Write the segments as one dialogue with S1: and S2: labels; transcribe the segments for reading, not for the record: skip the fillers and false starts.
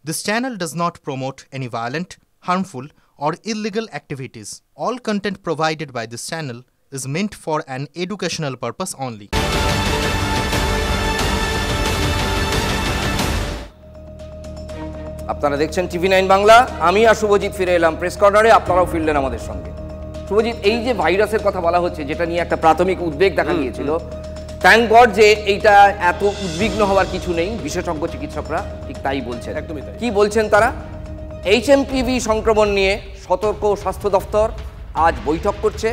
S1: This channel does not promote any violent, harmful, or illegal activities. All content provided by this channel is meant for an educational purpose only.
S2: আপনারা দেখছেন টিভি9 বাংলা। আমি আর শুভজিৎ ফিরে এলাম press কর্নারে, আপনারাও ফিরলেন আমাদের সঙ্গে। শুভজিৎ, এই যে ভাইরাসের কথা বলা হচ্ছে, যেটা নিয়ে একটা প্রাথমিক উদ্বেগ দেখা গিয়েছিল, থ্যাঙ্ক গড যে এইটা এত উদ্বিগ্ন হওয়ার কিছু নেই। বিশেষজ্ঞ চিকিৎসকরা ঠিক তাই বলছেন।
S3: একদমই তাই।
S2: কি বলছেন তারা? এইচএমপিভি সংক্রমণ নিয়ে সতর্ক স্বাস্থ্য দফতর আজ বৈঠক করছে।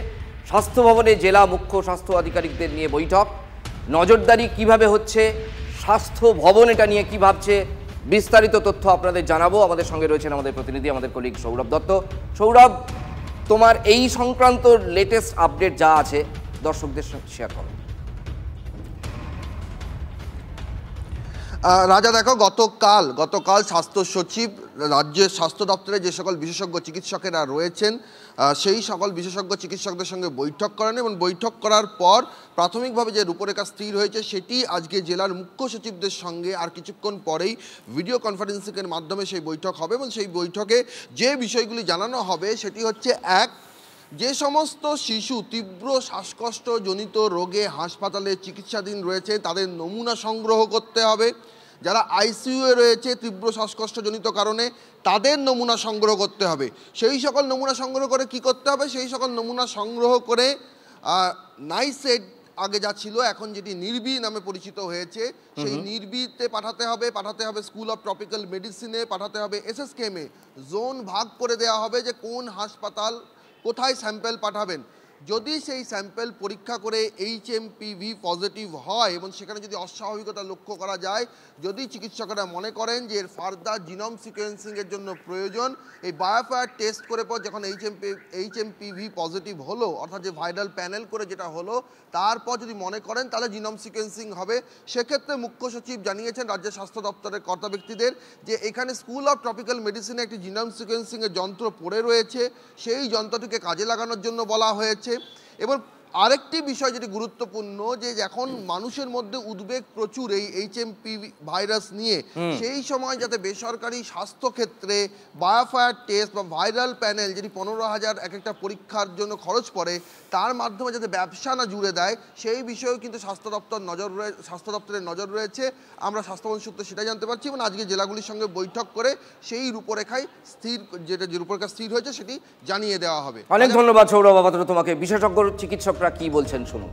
S2: স্বাস্থ্য ভবনে জেলা মুখ্য স্বাস্থ্য আধিকারিকদের নিয়ে বৈঠক। নজরদারি কিভাবে হচ্ছে, স্বাস্থ্য ভবন এটা নিয়ে কি ভাবছে, বিস্তারিত তথ্য আপনাদের জানাবো। আমাদের সঙ্গে রয়েছেন আমাদের প্রতিনিধি, আমাদের কলিগ সৌরভ দত্ত। সৌরভ, তোমার এই সংক্রান্ত লেটেস্ট আপডেট যা আছে দর্শকদের সঙ্গে শেয়ার করো।
S4: রাজা, দেখো, গতকাল স্বাস্থ্য সচিব রাজ্যের স্বাস্থ্য দপ্তরে যে সকল বিশেষজ্ঞ চিকিৎসকেরা রয়েছেন সেই সকল বিশেষজ্ঞ চিকিৎসকদের সঙ্গে বৈঠক করেন এবং বৈঠক করার পর প্রাথমিকভাবে যে রূপরেখা স্থির হয়েছে সেটি আজকে জেলার মুখ্য সচিবদের সঙ্গে আর কিছুক্ষণ পরেই ভিডিও কনফারেন্সিংয়ের মাধ্যমে সেই বৈঠক হবে এবং সেই বৈঠকে যে বিষয়গুলি জানানো হবে সেটি হচ্ছে, এক, যে সমস্ত শিশু তীব্র শ্বাসকষ্টজনিত রোগে হাসপাতালে চিকিৎসাধীন রয়েছে তাদের নমুনা সংগ্রহ করতে হবে। যারা আইসিইউয়ে রয়েছে তীব্র শ্বাসকষ্টজনিত কারণে তাদের নমুনা সংগ্রহ করতে হবে। সেই সকল নমুনা সংগ্রহ করে কি করতে হবে? সেই সকল নমুনা সংগ্রহ করে নাইসেড আগে যা ছিল এখন যেটি নির্বি নামে পরিচিত হয়েছে সেই নির্বিতে পাঠাতে হবে স্কুল অফ ট্রপিক্যাল মেডিসিনে পাঠাতে হবে, এসএসকেএমে জোন ভাগ করে দেওয়া হবে যে কোন হাসপাতাল কোথায় স্যাম্পেল পাঠাবেন। যদি সেই স্যাম্পেল পরীক্ষা করে এইচএমপিভি পজিটিভ হয় এবং সেখানে যদি অস্বাভাবিকতা লক্ষ্য করা যায়, যদি চিকিৎসকরা মনে করেন যে এর ফার্দার জিনোম সিকোয়েন্সিংয়ের জন্য প্রয়োজন, এই বায়োফায়ার টেস্ট করে পর যখন এইচএমপিভি পজিটিভ হলো, অর্থাৎ যে ভাইরাল প্যানেল করে যেটা হলো, তারপর যদি মনে করেন তাহলে জিনোম সিকোয়েন্সিং হবে। সেক্ষেত্রে মুখ্য সচিব জানিয়েছেন রাজ্যের স্বাস্থ্য দপ্তরের কর্তা ব্যক্তিদের যে এখানে স্কুল অফ ট্রপিক্যাল মেডিসিনে একটি জিনোম সিকোয়েন্সিংয়ের যন্ত্র পড়ে রয়েছে, সেই যন্ত্রটিকে কাজে লাগানোর জন্য বলা হয়েছে। এবং আরেকটি বিষয় যেটি গুরুত্বপূর্ণ, যে এখন মানুষের মধ্যে উদ্বেগ প্রচুর এই এইচএমপিভি ভাইরাস নিয়ে, সেই সময় যাতে বেসরকারি স্বাস্থ্যক্ষেত্রে বায়োফায়ার টেস্ট বা ভাইরাল প্যানেল যেটি 15,000 এক একটা পরীক্ষার জন্য খরচ পড়ে, তার মাধ্যমে যাতে ব্যবসা না জুড়ে দেয়, সেই বিষয়েও কিন্তু স্বাস্থ্য দপ্তরের নজর রয়েছে। আমরা স্বাস্থ্যমন্ত্রী সূত্রে সেটা জানতে পারছি এবং আজকে জেলাগুলির সঙ্গে বৈঠক করে সেই রূপরেখায় যে রূপরেখা স্থির হয়েছে সেটি জানিয়ে দেওয়া হবে।
S2: অনেক ধন্যবাদ সৌরভ আপাতত তোমাকে। বিশেষজ্ঞ চিকিৎসকরা কি বলছেন শুনুন।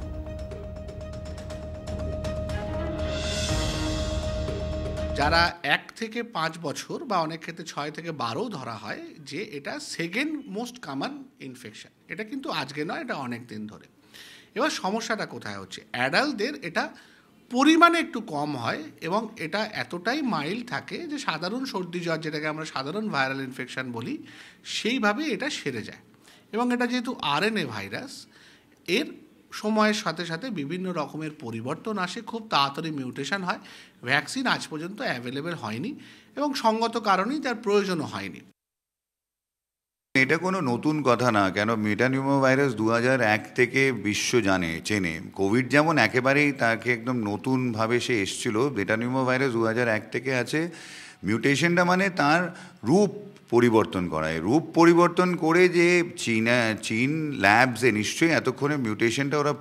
S5: যারা 1 থেকে 5 বছর বা অনেক ক্ষেত্রে 6 থেকে 12 ধরা হয় যে এটা সেকেন্ড মোস্ট কমন ইনফেকশন, এটা কিন্তু আজকে নয়, এটা অনেক দিন ধরে। এবার সমস্যাটা কোথায় হচ্ছে, অ্যাডাল্টদের এটা পরিমাণে একটু কম হয় এবং এটা এতটাই মাইল্ড থাকে যে সাধারণ সর্দি জ্বর, যেটাকে আমরা সাধারণ ভাইরাল ইনফেকশন বলি, সেইভাবে এটা সেরে যায়। এবং এটা যেহেতু আরএনএ ভাইরাস, এর সময়ের সাথে সাথে বিভিন্ন রকমের পরিবর্তন আসে, খুব তাড়াতাড়ি মিউটেশন হয়। ভ্যাকসিন আজ পর্যন্ত অ্যাভেলেবেল হয়নি এবং সঙ্গত কারণেই তার প্রয়োজনও হয়নি।
S6: এটা কোনো নতুন কথা না, কেন মেটানিউমো ভাইরাস 2001 থেকে বিশ্ব চেনে। কোভিড যেমন একেবারেই তাকে একদম নতুনভাবে সে এসেছিল, মেটানিউমো ভাইরাস 2001 থেকে আছে। মিউটেশনটা মানে তার রূপ পরিবর্তন করায়, রূপ পরিবর্তন করে যে চীন ল্যাবসে নিশ্চয়ই এতক্ষণে মিউটেশনটা ওরা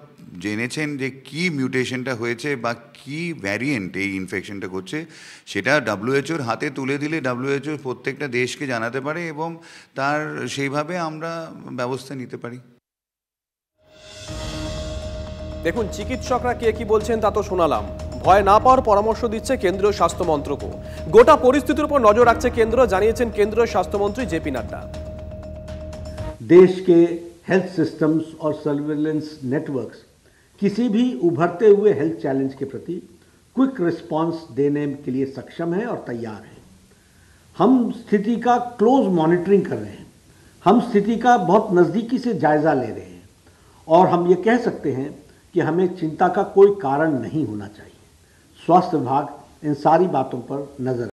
S6: জেনেছেন যে কি মিউটেশনটা হয়েছে বা কি ভ্যারিয়েন্ট এই ইনফেকশনটা করছে, সেটা ডব্লিউএইচওর হাতে তুলে দিলে ডব্লিউএইচও প্রত্যেকটা দেশকে জানাতে পারে এবং তার সেইভাবে আমরা ব্যবস্থা নিতে পারি।
S3: দেখুন, চিকিৎসকরা কে কি বলছেন তা তো শোনালাম। ভয় না পাওয়ার পরামর্শ দিচ্ছে কেন্দ্রীয় স্বাস্থ্য মন্ত্রকও। গোটা পরিস্থিতির উপর নজর রাখছে কেন্দ্র, জানিয়েছেন কেন্দ্রীয় স্বাস্থ্যমন্ত্রী জেপি নাড্ডা।
S7: देश के हेल्थ सिस्टम्स और सर्विलेंस नेटवर्क्स किसी भी उभरते हुए हेल्थ चैलेंज के प्रति क्विक रिस्पांस देने के लिए सक्षम है और तैयार है। हम स्थिति का क्लोज मॉनिटरिंग कर रहे हैं, हम स्थिति का बहुत नज़दीकी से जायजा ले रहे हैं और हम ये कह सकते हैं कि हमें चिंता का कोई कारण नहीं होना चाहिए। स्वास्थ्य विभाग इन सारी बातों पर नजर